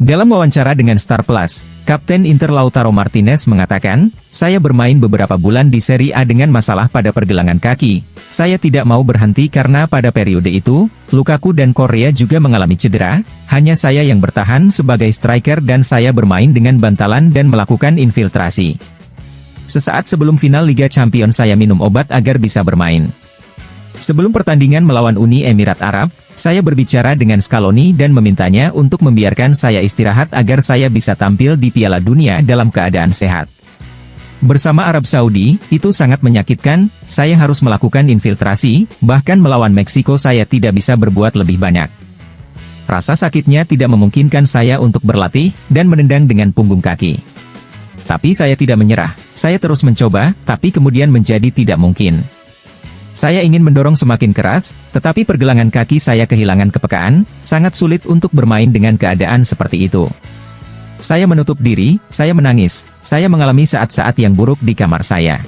Dalam wawancara dengan Star Plus, Kapten Inter Lautaro Martinez mengatakan, "Saya bermain beberapa bulan di Serie A dengan masalah pada pergelangan kaki. Saya tidak mau berhenti karena pada periode itu, Lukaku dan Korea juga mengalami cedera, hanya saya yang bertahan sebagai striker dan saya bermain dengan bantalan dan melakukan infiltrasi. Sesaat sebelum final Liga Champions saya minum obat agar bisa bermain. Sebelum pertandingan melawan Uni Emirat Arab, saya berbicara dengan Scaloni dan memintanya untuk membiarkan saya istirahat agar saya bisa tampil di Piala Dunia dalam keadaan sehat. Bersama Arab Saudi, itu sangat menyakitkan, saya harus melakukan infiltrasi, bahkan melawan Meksiko saya tidak bisa berbuat lebih banyak. Rasa sakitnya tidak memungkinkan saya untuk berlatih, dan menendang dengan punggung kaki. Tapi saya tidak menyerah, saya terus mencoba, tapi kemudian menjadi tidak mungkin. Saya ingin mendorong semakin keras, tetapi pergelangan kaki saya kehilangan kepekaan, sangat sulit untuk bermain dengan keadaan seperti itu. Saya menutup diri, saya menangis, saya mengalami saat-saat yang buruk di kamar saya.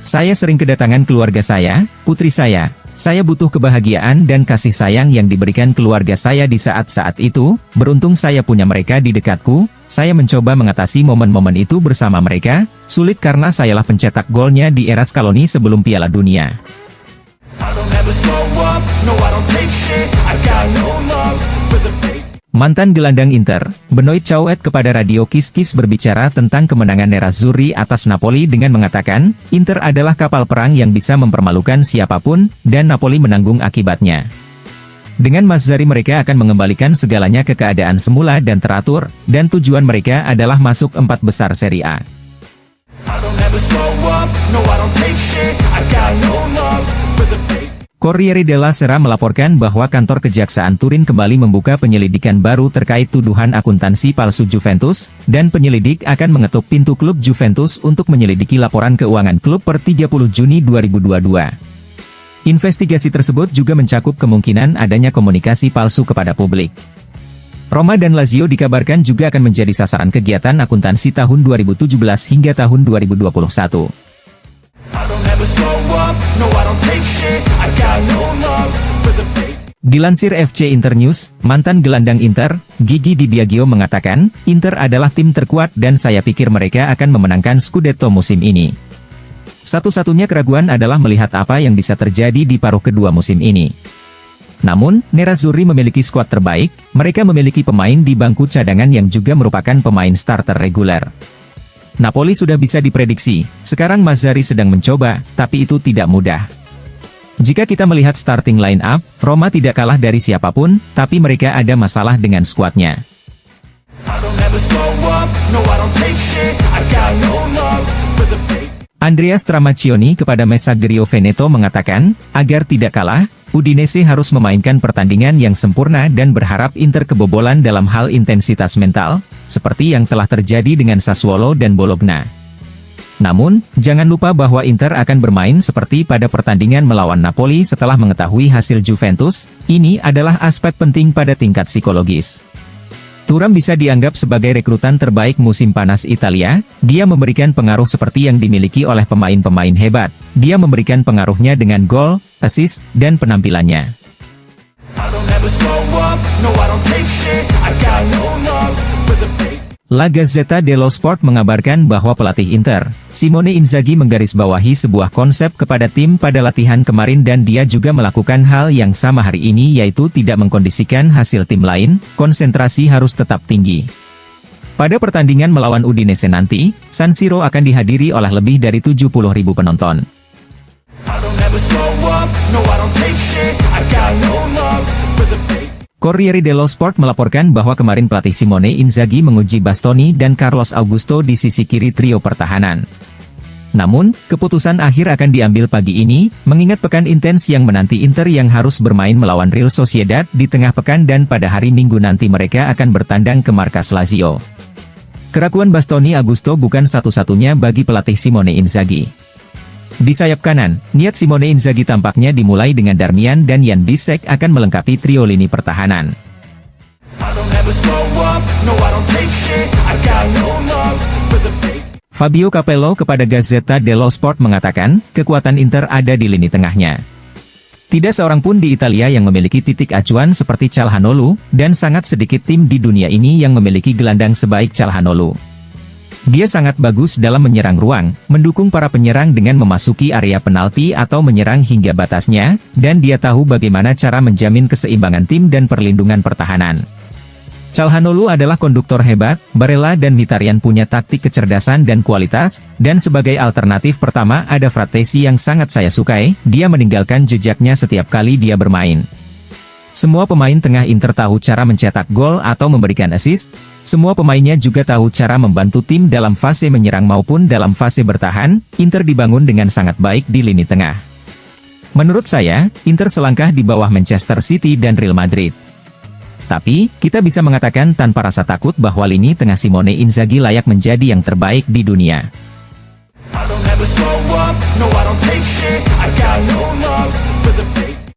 Saya sering kedatangan keluarga saya, putri saya butuh kebahagiaan dan kasih sayang yang diberikan keluarga saya di saat-saat itu, beruntung saya punya mereka di dekatku, saya mencoba mengatasi momen-momen itu bersama mereka, sulit karena sayalah pencetak golnya di era Scaloni sebelum Piala Dunia." Mantan gelandang Inter, Benoit Cauet kepada Radio Kiss Kiss berbicara tentang kemenangan Nerazzurri atas Napoli dengan mengatakan, "Inter adalah kapal perang yang bisa mempermalukan siapapun, dan Napoli menanggung akibatnya. Dengan Mazzarri mereka akan mengembalikan segalanya ke keadaan semula dan teratur, dan tujuan mereka adalah masuk 4 besar Serie A." Corriere della Sera melaporkan bahwa kantor Kejaksaan Turin kembali membuka penyelidikan baru terkait tuduhan akuntansi palsu Juventus, dan penyelidik akan mengetuk pintu klub Juventus untuk menyelidiki laporan keuangan klub per 30 Juni 2022. Investigasi tersebut juga mencakup kemungkinan adanya komunikasi palsu kepada publik. Roma dan Lazio dikabarkan juga akan menjadi sasaran kegiatan akuntansi tahun 2017 hingga tahun 2021. Dilansir FC Internews, mantan gelandang Inter, Gigi Di Biagio mengatakan, "Inter adalah tim terkuat dan saya pikir mereka akan memenangkan Scudetto musim ini. Satu-satunya keraguan adalah melihat apa yang bisa terjadi di paruh kedua musim ini. Namun, Nerazzurri memiliki skuad terbaik, mereka memiliki pemain di bangku cadangan yang juga merupakan pemain starter reguler. Napoli sudah bisa diprediksi, sekarang Mazzarri sedang mencoba, tapi itu tidak mudah. Jika kita melihat starting line up, Roma tidak kalah dari siapapun, tapi mereka ada masalah dengan skuadnya." Andrea Stramaccioni kepada Messaggero Veneto mengatakan, agar tidak kalah, Udinese harus memainkan pertandingan yang sempurna dan berharap Inter kebobolan dalam hal intensitas mental, seperti yang telah terjadi dengan Sassuolo dan Bologna. Namun, jangan lupa bahwa Inter akan bermain seperti pada pertandingan melawan Napoli setelah mengetahui hasil Juventus, ini adalah aspek penting pada tingkat psikologis. Thuram bisa dianggap sebagai rekrutan terbaik musim panas Italia, dia memberikan pengaruh seperti yang dimiliki oleh pemain-pemain hebat, dia memberikan pengaruhnya dengan gol, assist, dan penampilannya. La Gazzetta dello Sport mengabarkan bahwa pelatih Inter, Simone Inzaghi menggarisbawahi sebuah konsep kepada tim pada latihan kemarin dan dia juga melakukan hal yang sama hari ini yaitu tidak mengkondisikan hasil tim lain, konsentrasi harus tetap tinggi. Pada pertandingan melawan Udinese nanti, San Siro akan dihadiri oleh lebih dari 70.000 penonton. Corriere dello Sport melaporkan bahwa kemarin pelatih Simone Inzaghi menguji Bastoni dan Carlos Augusto di sisi kiri trio pertahanan. Namun, keputusan akhir akan diambil pagi ini, mengingat pekan intens yang menanti Inter yang harus bermain melawan Real Sociedad di tengah pekan dan pada hari Minggu nanti mereka akan bertandang ke markas Lazio. Keraguan Bastoni Augusto bukan satu-satunya bagi pelatih Simone Inzaghi. Di sayap kanan, niat Simone Inzaghi tampaknya dimulai dengan Darmian dan Jan Bisek akan melengkapi trio lini pertahanan. Fabio Capello kepada Gazzetta dello Sport mengatakan, kekuatan Inter ada di lini tengahnya. Tidak seorang pun di Italia yang memiliki titik acuan seperti Calhanoglu, dan sangat sedikit tim di dunia ini yang memiliki gelandang sebaik Calhanoglu. Dia sangat bagus dalam menyerang ruang, mendukung para penyerang dengan memasuki area penalti atau menyerang hingga batasnya, dan dia tahu bagaimana cara menjamin keseimbangan tim dan perlindungan pertahanan. Calhanoglu adalah konduktor hebat, Barella dan Mkhitaryan punya taktik kecerdasan dan kualitas, dan sebagai alternatif pertama ada Frattesi yang sangat saya sukai, dia meninggalkan jejaknya setiap kali dia bermain. Semua pemain tengah Inter tahu cara mencetak gol atau memberikan assist, semua pemainnya juga tahu cara membantu tim dalam fase menyerang maupun dalam fase bertahan. Inter dibangun dengan sangat baik di lini tengah. Menurut saya, Inter selangkah di bawah Manchester City dan Real Madrid. Tapi, kita bisa mengatakan tanpa rasa takut bahwa lini tengah Simone Inzaghi layak menjadi yang terbaik di dunia.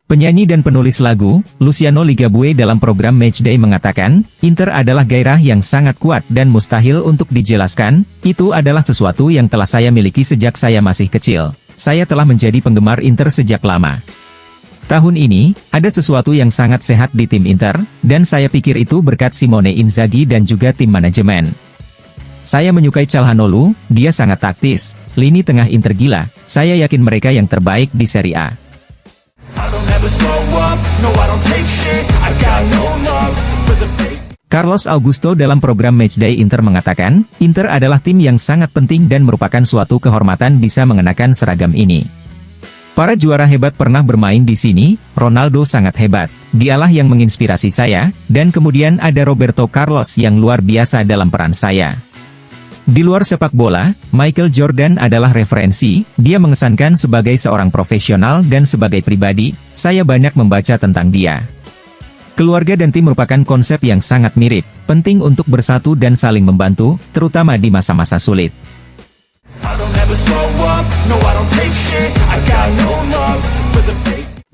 Penyanyi dan penulis lagu, Luciano Ligabue dalam program Matchday mengatakan, Inter adalah gairah yang sangat kuat dan mustahil untuk dijelaskan, itu adalah sesuatu yang telah saya miliki sejak saya masih kecil. Saya telah menjadi penggemar Inter sejak lama. Tahun ini, ada sesuatu yang sangat sehat di tim Inter, dan saya pikir itu berkat Simone Inzaghi dan juga tim manajemen. Saya menyukai Calhanoglu, dia sangat taktis, lini tengah Inter gila, saya yakin mereka yang terbaik di Serie A. Carlos Augusto dalam program Matchday Inter mengatakan, Inter adalah tim yang sangat penting dan merupakan suatu kehormatan bisa mengenakan seragam ini. Para juara hebat pernah bermain di sini, Ronaldo sangat hebat, dialah yang menginspirasi saya, dan kemudian ada Roberto Carlos yang luar biasa dalam peran saya. Di luar sepak bola, Michael Jordan adalah referensi, dia mengesankan sebagai seorang profesional dan sebagai pribadi, saya banyak membaca tentang dia. Keluarga dan tim merupakan konsep yang sangat mirip, penting untuk bersatu dan saling membantu, terutama di masa-masa sulit.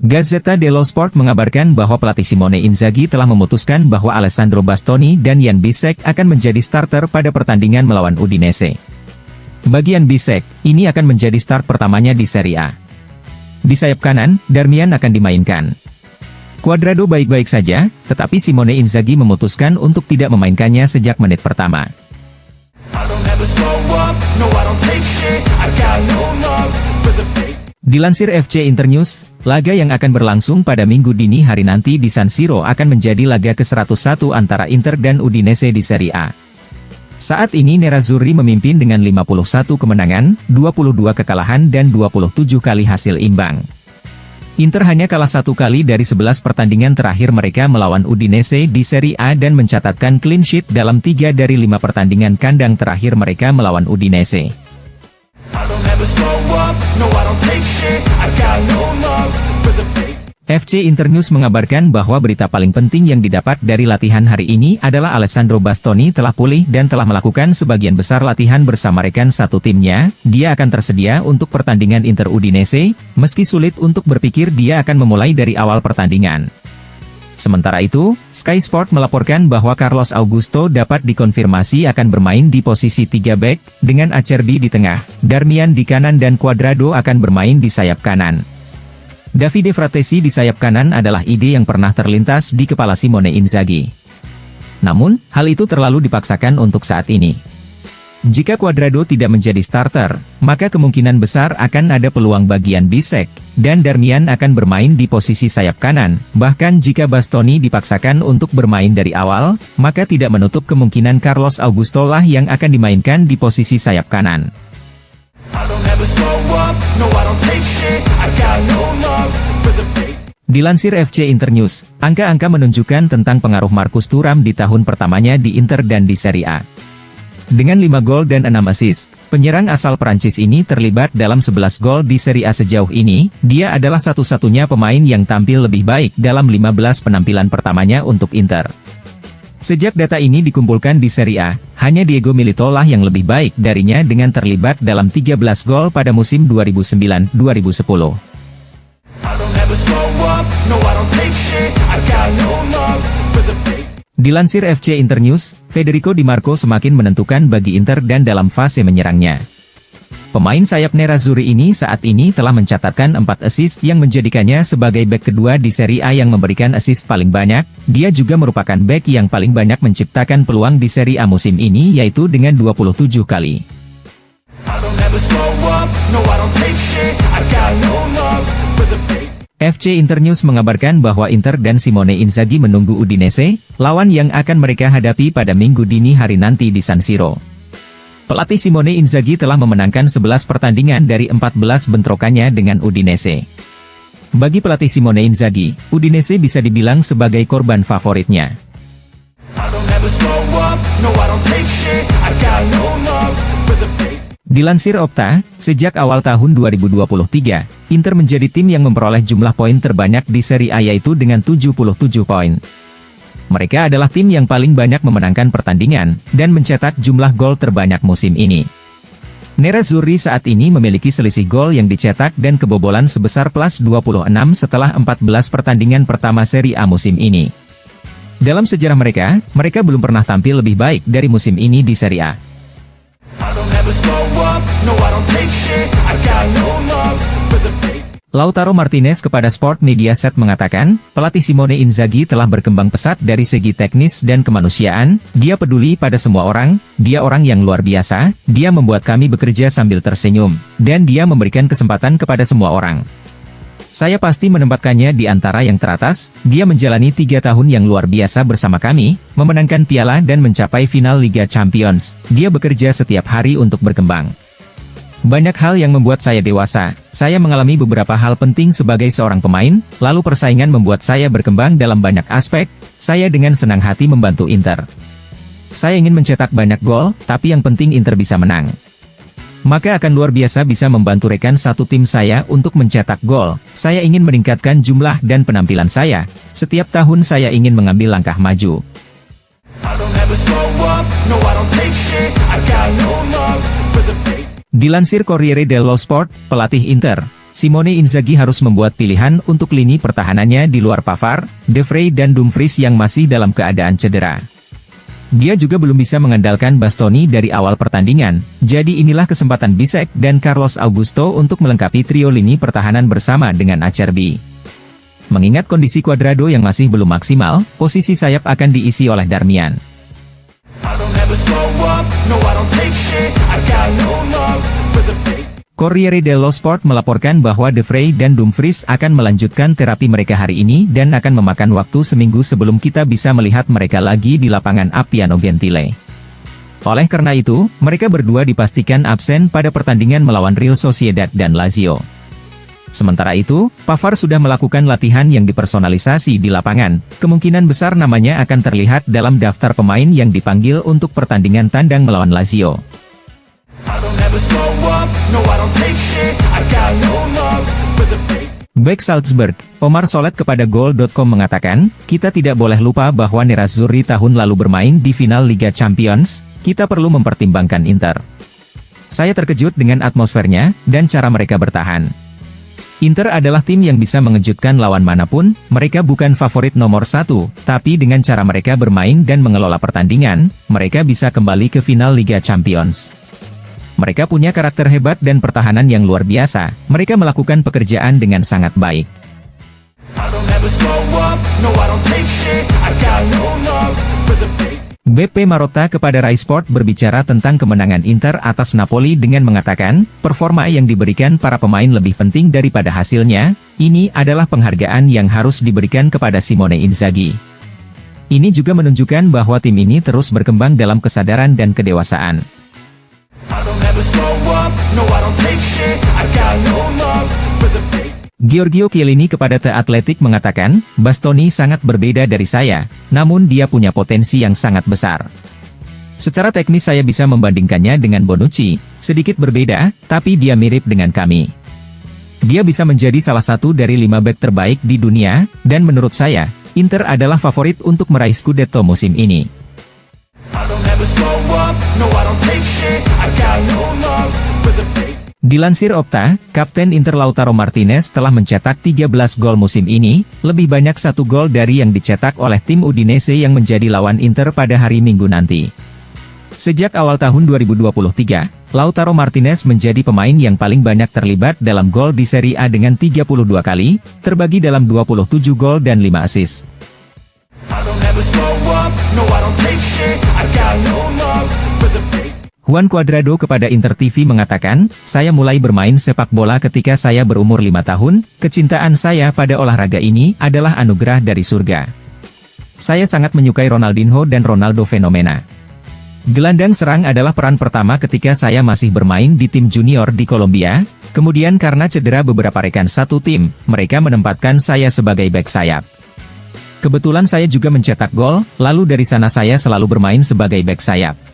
Gazzetta dello Sport mengabarkan bahwa pelatih Simone Inzaghi telah memutuskan bahwa Alessandro Bastoni dan Jan Bisek akan menjadi starter pada pertandingan melawan Udinese. Bagi Jan Bisek, ini akan menjadi start pertamanya di Serie A. Di sayap kanan, Darmian akan dimainkan. Cuadrado baik-baik saja, tetapi Simone Inzaghi memutuskan untuk tidak memainkannya sejak menit pertama. Dilansir FC Internews, laga yang akan berlangsung pada Minggu dini hari nanti di San Siro akan menjadi laga ke-101 antara Inter dan Udinese di Serie A. Saat ini Nerazzurri memimpin dengan 51 kemenangan, 22 kekalahan dan 27 kali hasil imbang. Inter hanya kalah 1 kali dari 11 pertandingan terakhir mereka melawan Udinese di Serie A dan mencatatkan clean sheet dalam 3 dari 5 pertandingan kandang terakhir mereka melawan Udinese. FC Internews mengabarkan bahwa berita paling penting yang didapat dari latihan hari ini adalah Alessandro Bastoni telah pulih dan telah melakukan sebagian besar latihan bersama rekan satu timnya. Dia akan tersedia untuk pertandingan Inter Udinese, meski sulit untuk berpikir dia akan memulai dari awal pertandingan. Sementara itu, Sky Sport melaporkan bahwa Carlos Augusto dapat dikonfirmasi akan bermain di posisi 3 bek, dengan Acerbi di tengah, Darmian di kanan dan Cuadrado akan bermain di sayap kanan. Davide Frattesi di sayap kanan adalah ide yang pernah terlintas di kepala Simone Inzaghi. Namun, hal itu terlalu dipaksakan untuk saat ini. Jika Cuadrado tidak menjadi starter, maka kemungkinan besar akan ada peluang bagian Bisek, dan Darmian akan bermain di posisi sayap kanan. Bahkan jika Bastoni dipaksakan untuk bermain dari awal, maka tidak menutup kemungkinan Carlos Augusto lah yang akan dimainkan di posisi sayap kanan. Dilansir FC Internews, angka-angka menunjukkan tentang pengaruh Marcus Thuram di tahun pertamanya di Inter dan di Serie A. Dengan 5 gol dan 6 assist, penyerang asal Prancis ini terlibat dalam 11 gol di Serie A sejauh ini. Dia adalah satu-satunya pemain yang tampil lebih baik dalam 15 penampilan pertamanya untuk Inter. Sejak data ini dikumpulkan di Serie A, hanya Diego Milito lah yang lebih baik darinya dengan terlibat dalam 13 gol pada musim 2009-2010. Dilansir FC Internews, Federico Di Marco semakin menentukan bagi Inter dan dalam fase menyerangnya. Pemain sayap Nerazzurri ini saat ini telah mencatatkan 4 assist yang menjadikannya sebagai bek kedua di Serie A yang memberikan assist paling banyak. Dia juga merupakan bek yang paling banyak menciptakan peluang di Serie A musim ini yaitu dengan 27 kali. FC Internews mengabarkan bahwa Inter dan Simone Inzaghi menunggu Udinese, lawan yang akan mereka hadapi pada Minggu dini hari nanti di San Siro. Pelatih Simone Inzaghi telah memenangkan 11 pertandingan dari 14 bentrokannya dengan Udinese. Bagi pelatih Simone Inzaghi, Udinese bisa dibilang sebagai korban favoritnya. Dilansir Opta, sejak awal tahun 2023, Inter menjadi tim yang memperoleh jumlah poin terbanyak di Serie A yaitu dengan 77 poin. Mereka adalah tim yang paling banyak memenangkan pertandingan, dan mencetak jumlah gol terbanyak musim ini. Nerazzurri saat ini memiliki selisih gol yang dicetak dan kebobolan sebesar plus 26 setelah 14 pertandingan pertama Serie A musim ini. Dalam sejarah mereka belum pernah tampil lebih baik dari musim ini di Serie A. Lautaro Martinez kepada Sport Media Set mengatakan, pelatih Simone Inzaghi telah berkembang pesat dari segi teknis dan kemanusiaan, dia peduli pada semua orang, dia orang yang luar biasa, dia membuat kami bekerja sambil tersenyum, dan dia memberikan kesempatan kepada semua orang. Saya pasti menempatkannya di antara yang teratas, dia menjalani 3 tahun yang luar biasa bersama kami, memenangkan piala dan mencapai final Liga Champions, dia bekerja setiap hari untuk berkembang. Banyak hal yang membuat saya dewasa, saya mengalami beberapa hal penting sebagai seorang pemain, lalu persaingan membuat saya berkembang dalam banyak aspek, saya dengan senang hati membantu Inter. Saya ingin mencetak banyak gol, tapi yang penting Inter bisa menang. Maka akan luar biasa bisa membantu rekan satu tim saya untuk mencetak gol, saya ingin meningkatkan jumlah dan penampilan saya, setiap tahun saya ingin mengambil langkah maju. Dilansir Corriere dello Sport, pelatih Inter, Simone Inzaghi harus membuat pilihan untuk lini pertahanannya di luar Pavard, De Vrij dan Dumfries yang masih dalam keadaan cedera. Dia juga belum bisa mengandalkan Bastoni dari awal pertandingan, jadi inilah kesempatan Bisek dan Carlos Augusto untuk melengkapi trio lini pertahanan bersama dengan Acerbi. Mengingat kondisi Cuadrado yang masih belum maksimal, posisi sayap akan diisi oleh Darmian. Corriere dello Sport melaporkan bahwa De Vrij dan Dumfries akan melanjutkan terapi mereka hari ini dan akan memakan waktu seminggu sebelum kita bisa melihat mereka lagi di lapangan Appiano Gentile. Oleh karena itu, mereka berdua dipastikan absen pada pertandingan melawan Real Sociedad dan Lazio. Sementara itu, Pavard sudah melakukan latihan yang dipersonalisasi di lapangan, kemungkinan besar namanya akan terlihat dalam daftar pemain yang dipanggil untuk pertandingan tandang melawan Lazio. Bek Salzburg, Omar Solet kepada Goal.com mengatakan, kita tidak boleh lupa bahwa Nerazzurri tahun lalu bermain di final Liga Champions, kita perlu mempertimbangkan Inter. Saya terkejut dengan atmosfernya, dan cara mereka bertahan. Inter adalah tim yang bisa mengejutkan lawan manapun, mereka bukan favorit nomor 1, tapi dengan cara mereka bermain dan mengelola pertandingan, mereka bisa kembali ke final Liga Champions. Mereka punya karakter hebat dan pertahanan yang luar biasa, mereka melakukan pekerjaan dengan sangat baik. BP Marotta kepada Rai Sport berbicara tentang kemenangan Inter atas Napoli dengan mengatakan, performa yang diberikan para pemain lebih penting daripada hasilnya, ini adalah penghargaan yang harus diberikan kepada Simone Inzaghi. Ini juga menunjukkan bahwa tim ini terus berkembang dalam kesadaran dan kedewasaan. Giorgio Chiellini kepada The Athletic mengatakan, Bastoni sangat berbeda dari saya, namun dia punya potensi yang sangat besar. Secara teknis saya bisa membandingkannya dengan Bonucci, sedikit berbeda, tapi dia mirip dengan kami. Dia bisa menjadi salah satu dari 5 bek terbaik di dunia, dan menurut saya, Inter adalah favorit untuk meraih Scudetto musim ini. Dilansir Opta, Kapten Inter Lautaro Martinez telah mencetak 13 gol musim ini, lebih banyak 1 gol dari yang dicetak oleh tim Udinese yang menjadi lawan Inter pada hari Minggu nanti. Sejak awal tahun 2023, Lautaro Martinez menjadi pemain yang paling banyak terlibat dalam gol di Serie A dengan 32 kali, terbagi dalam 27 gol dan 5 assist. Juan Cuadrado kepada Inter TV mengatakan, "Saya mulai bermain sepak bola ketika saya berumur 5 tahun, kecintaan saya pada olahraga ini adalah anugerah dari surga. Saya sangat menyukai Ronaldinho dan Ronaldo fenomena. Gelandang serang adalah peran pertama ketika saya masih bermain di tim junior di Kolombia, kemudian karena cedera beberapa rekan satu tim, mereka menempatkan saya sebagai bek sayap. Kebetulan saya juga mencetak gol, lalu dari sana saya selalu bermain sebagai bek sayap."